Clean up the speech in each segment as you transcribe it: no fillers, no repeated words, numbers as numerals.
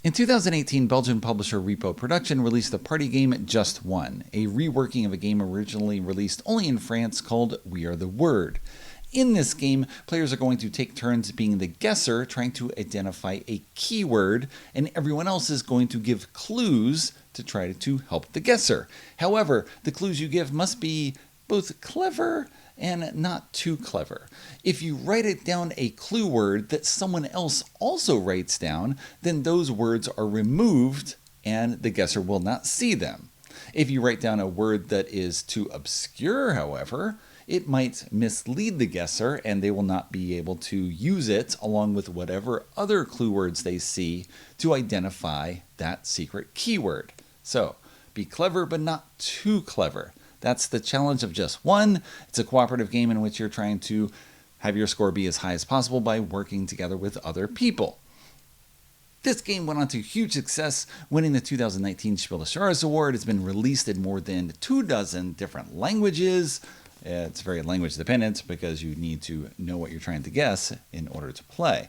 In 2018, Belgian publisher Repo Production released the party game Just One, a reworking of a game originally released only in France called We Are the Word. In this game, players are going to take turns being the guesser, trying to identify a keyword, and everyone else is going to give clues to try to help the guesser. However, the clues you give must be both clever and not too clever. If you write it down a clue word that someone else also writes down, then those words are removed and the guesser will not see them. If you write down a word that is too obscure, however, it might mislead the guesser and they will not be able to use it along with whatever other clue words they see to identify that secret keyword. So, be clever but not too clever. That's the challenge of Just One. It's a cooperative game in which you're trying to have your score be as high as possible by working together with other people. This game went on to huge success, winning the 2019 Spiel des Jahres Award. It's been released in more than 24 different languages. It's very language dependent because you need to know what you're trying to guess in order to play.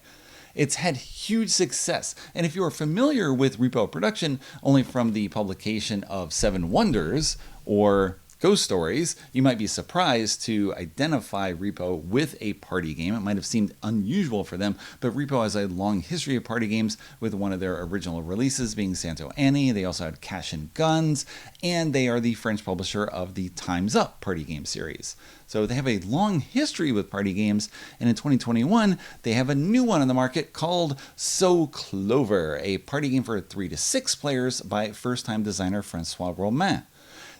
It's had huge success, and if you are familiar with Repo Production only from the publication of Seven Wonders or Ghost Stories, you might be surprised to identify Repo with a party game. It might have seemed unusual for them, but Repo has a long history of party games, with one of their original releases being Santo Annie. They also had Cash and Guns, and they are the French publisher of the Time's Up party game series. So they have a long history with party games, and in 2021, they have a new one on the market called So Clover, a party game for 3 to 6 players by first-time designer Francois Romain.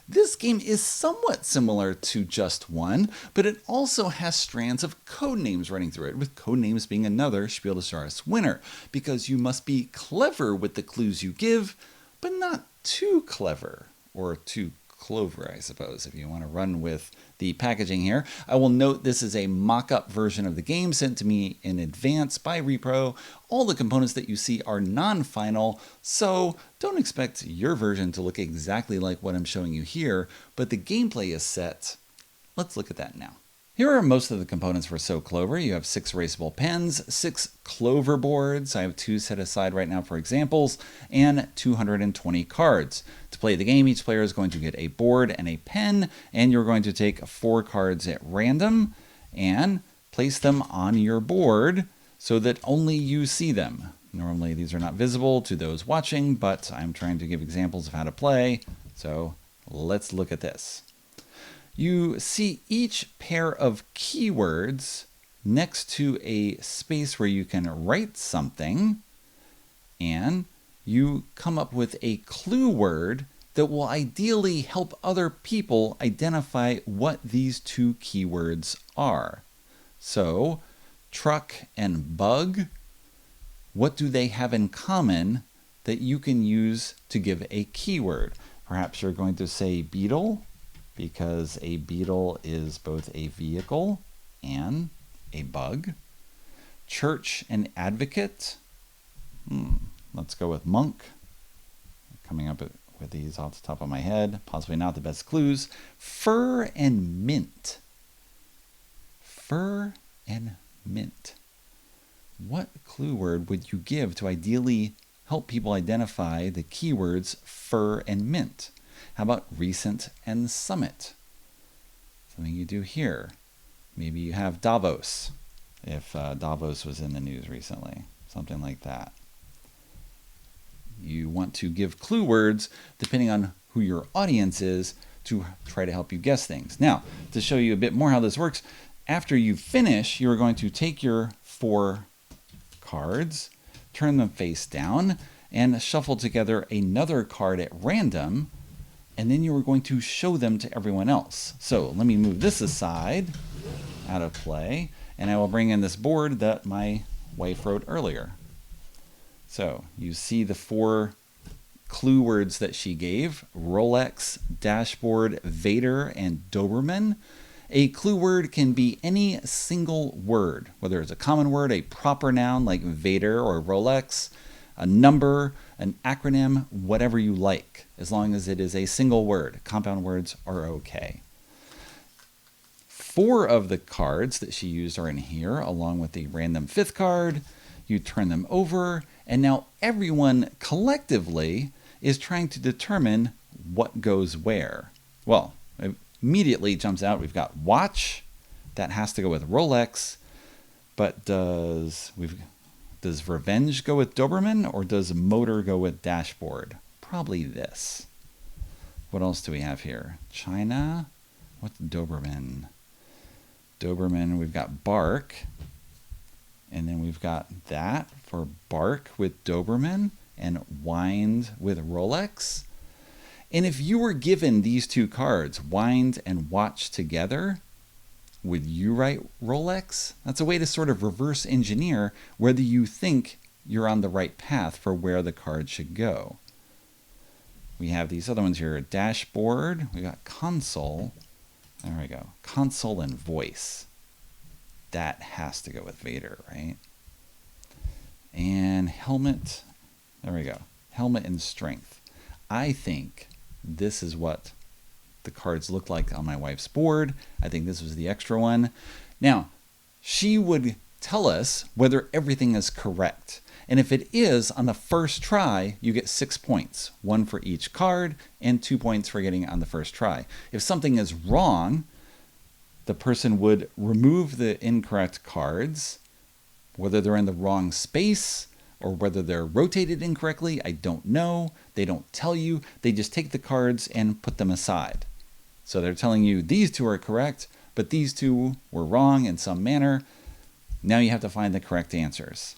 This game is somewhat similar to Just One, but it also has strands of Codenames running through it, with Codenames being another Spiel des Jahres winner, because you must be clever with the clues you give, but not too clever, or too Clover, I suppose, if you want to run with the packaging here. I will note this is a mock-up version of the game sent to me in advance by Repro. All the components that you see are non-final, so don't expect your version to look exactly like what I'm showing you here, but the gameplay is set. Let's look at that now. Here are most of the components for So Clover. You have 6 erasable pens, 6 Clover boards, I have 2 set aside right now for examples, and 220 cards. To play the game, each player is going to get a board and a pen, and you're going to take 4 cards at random and place them on your board so that only you see them. Normally these are not visible to those watching, but I'm trying to give examples of how to play, so let's look at this. You see each pair of keywords next to a space where you can write something, and you come up with a clue word that will ideally help other people identify what these 2 keywords are. So, truck and bug, what do they have in common that you can use to give a keyword? Perhaps you're going to say beetle, because a beetle is both a vehicle and a bug. Church and advocate. Let's go with monk. Coming up with these off the top of my head. Possibly not the best clues. Fur and mint. Fur and mint. What clue word would you give to ideally help people identify the keywords fur and mint? How about recent and summit? Something you do here. Maybe you have Davos, if Davos was in the news recently. Something like that. You want to give clue words depending on who your audience is to try to help you guess things. Now, to show you a bit more how this works, after you finish, you're going to take your 4 cards, turn them face down, and shuffle together another card at random, and then you are going to show them to everyone else. So let me move this aside, out of play, and I will bring in this board that my wife wrote earlier. So you see the 4 clue words that she gave: Rolex, dashboard, Vader, and Doberman. A clue word can be any single word, whether it's a common word, a proper noun like Vader or Rolex, a number, an acronym, whatever you like, as long as it is a single word. Compound words are okay. 4 of the cards that she used are in here, along with the random 5th card. You turn them over, and now everyone collectively is trying to determine what goes where. Well, it immediately jumps out. We've got watch. That has to go with Rolex. But does revenge go with Doberman, or does motor go with dashboard? Probably this. What else do we have here? China. What's Doberman? Doberman, we've got bark. And then we've got that for bark with Doberman and wind with Rolex. And if you were given these two cards, wind and watch together, would you write Rolex? That's a way to sort of reverse engineer whether you think you're on the right path for where the card should go. We have these other ones here, dashboard, we got console, there we go, console and voice. That has to go with Vader, right? And helmet, there we go, helmet and strength. I think this is what the cards look like on my wife's board. I think this was the extra one. Now, she would tell us whether everything is correct. And if it is, on the first try, you get 6 points, 1 for each card and 2 points for getting it on the first try. If something is wrong, the person would remove the incorrect cards, whether they're in the wrong space or whether they're rotated incorrectly, I don't know. They don't tell you. They just take the cards and put them aside. So they're telling you these two are correct, but these two were wrong in some manner. Now you have to find the correct answers.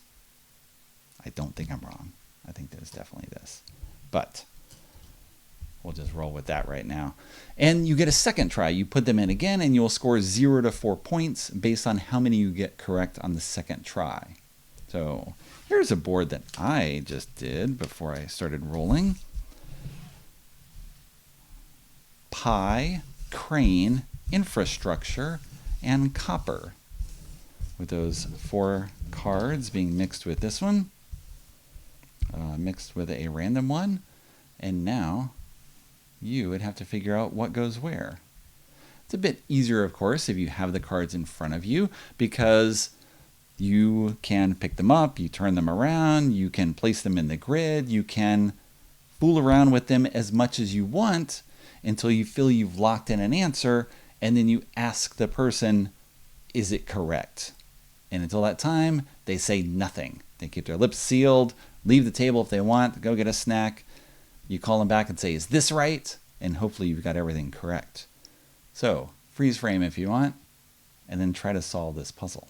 I don't think I'm wrong. I think there's definitely this. But we'll just roll with that right now. And you get a second try. You put them in again, and you'll score 0 to 4 points based on how many you get correct on the second try. So here's a board that I just did before I started rolling. Pie, crane, infrastructure, and copper. With those 4 cards being mixed with this one. Mixed with a random one. And now you would have to figure out what goes where. It's a bit easier, of course, if you have the cards in front of you, because you can pick them up, you turn them around, you can place them in the grid, you can fool around with them as much as you want until you feel you've locked in an answer, and then you ask the person, is it correct? And until that time, they say nothing. They keep their lips sealed, leave the table if they want, go get a snack. You call them back and say, is this right? And hopefully you've got everything correct. So, freeze frame if you want, and then try to solve this puzzle.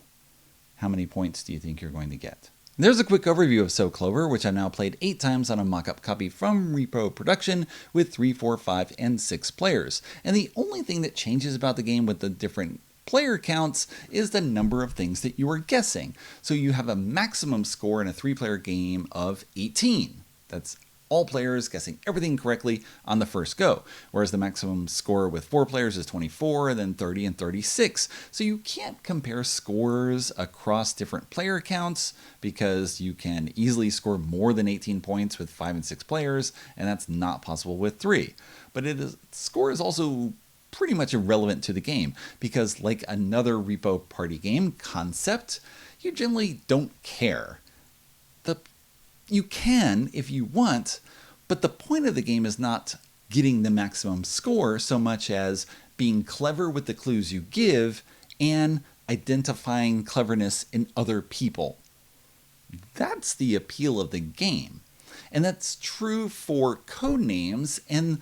How many points do you think you're going to get? There's a quick overview of So Clover, which I've now played 8 times on a mock-up copy from Repo Production with 3, 4, 5, and 6 players. And the only thing that changes about the game with the different player counts is the number of things that you are guessing. So you have a maximum score in a 3-player game of 18. That's all players guessing everything correctly on the first go, whereas the maximum score with 4 players is 24, then 30 and 36. So you can't compare scores across different player counts because you can easily score more than 18 points with 5 and 6 players, and that's not possible with 3. But score is also pretty much irrelevant to the game because, like another Repo party game concept, you generally don't care. You can if you want, but the point of the game is not getting the maximum score so much as being clever with the clues you give and identifying cleverness in other people. That's the appeal of the game. And that's true for Codenames, and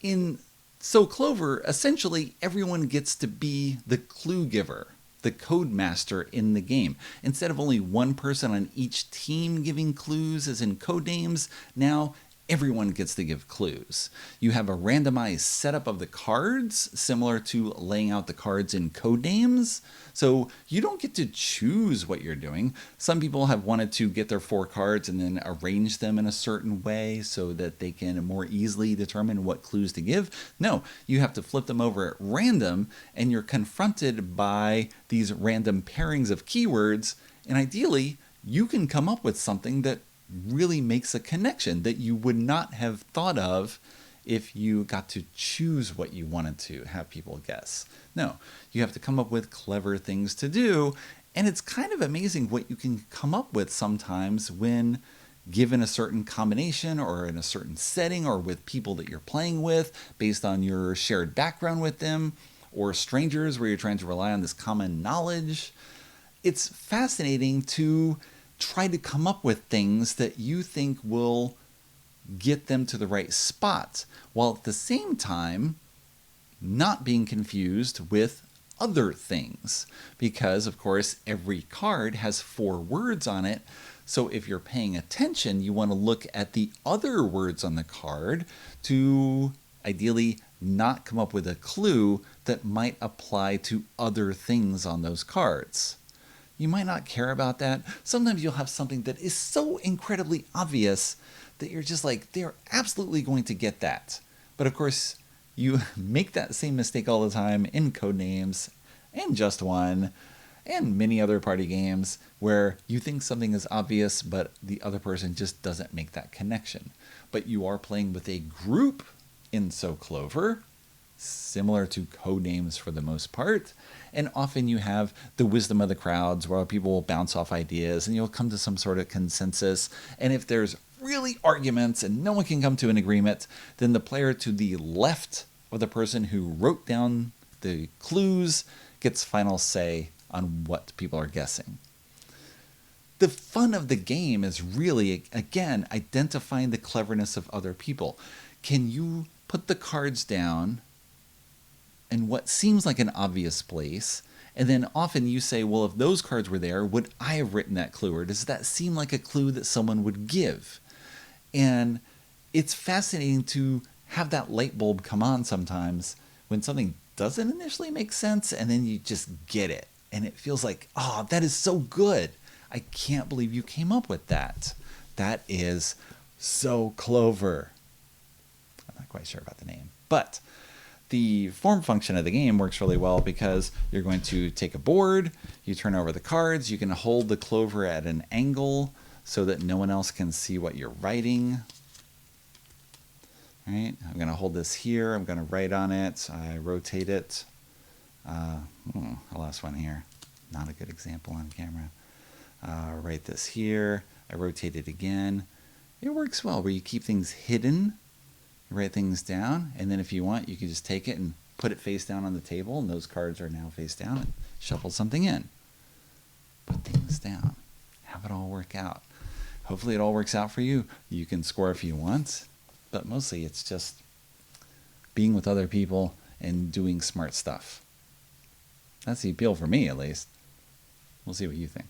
in So Clover, essentially everyone gets to be the clue giver, the code master in the game. Instead of only one person on each team giving clues, as in Codenames, now everyone gets to give clues. You have a randomized setup of the cards, similar to laying out the cards in Codenames. So you don't get to choose what you're doing. Some people have wanted to get their 4 cards and then arrange them in a certain way so that they can more easily determine what clues to give. No, you have to flip them over at random, and you're confronted by these random pairings of keywords, and ideally, you can come up with something that really makes a connection that you would not have thought of if you got to choose what you wanted to have people guess. No, you have to come up with clever things to do, And it's kind of amazing what you can come up with sometimes when given a certain combination or in a certain setting or with people that you're playing with based on your shared background with them, or strangers where you're trying to rely on this common knowledge. It's fascinating to try to come up with things that you think will get them to the right spot, while at the same time not being confused with other things. Because, of course, every card has 4 words on it. So if you're paying attention, you want to look at the other words on the card to ideally not come up with a clue that might apply to other things on those cards. You might not care about that. Sometimes you'll have something that is so incredibly obvious that you're just like, they're absolutely going to get that. But of course, you make that same mistake all the time in Codenames and Just One and many other party games where you think something is obvious, but the other person just doesn't make that connection. But you are playing with a group in Clover, similar to Codenames for the most part, and often you have the wisdom of the crowds where people will bounce off ideas and you'll come to some sort of consensus. And if there's really arguments and no one can come to an agreement, then the player to the left of the person who wrote down the clues gets final say on what people are guessing. The fun of the game is really, again, identifying the cleverness of other people. Can you put the cards down in what seems like an obvious place? And then often you say, well, if those cards were there, would I have written that clue? Or does that seem like a clue that someone would give? And it's fascinating to have that light bulb come on sometimes when something doesn't initially make sense and then you just get it. And it feels like, oh, that is so good. I can't believe you came up with that. That is so Clover. I'm not quite sure about the name. But the form function of the game works really well because you're going to take a board, you turn over the cards, you can hold the Clover at an angle so that no one else can see what you're writing. All right, I'm going to hold this here. I'm going to write on it. I rotate it. I lost one here. Not a good example on camera. Write this here. I rotate it again. It works well where you keep things hidden. You write things down, and then if you want, you can just take it and put it face down on the table, and those cards are now face down, and shuffle something in. Put things down. Have it all work out. Hopefully it all works out for you. You can score if you want, but mostly it's just being with other people and doing smart stuff. That's the appeal for me, at least. We'll see what you think.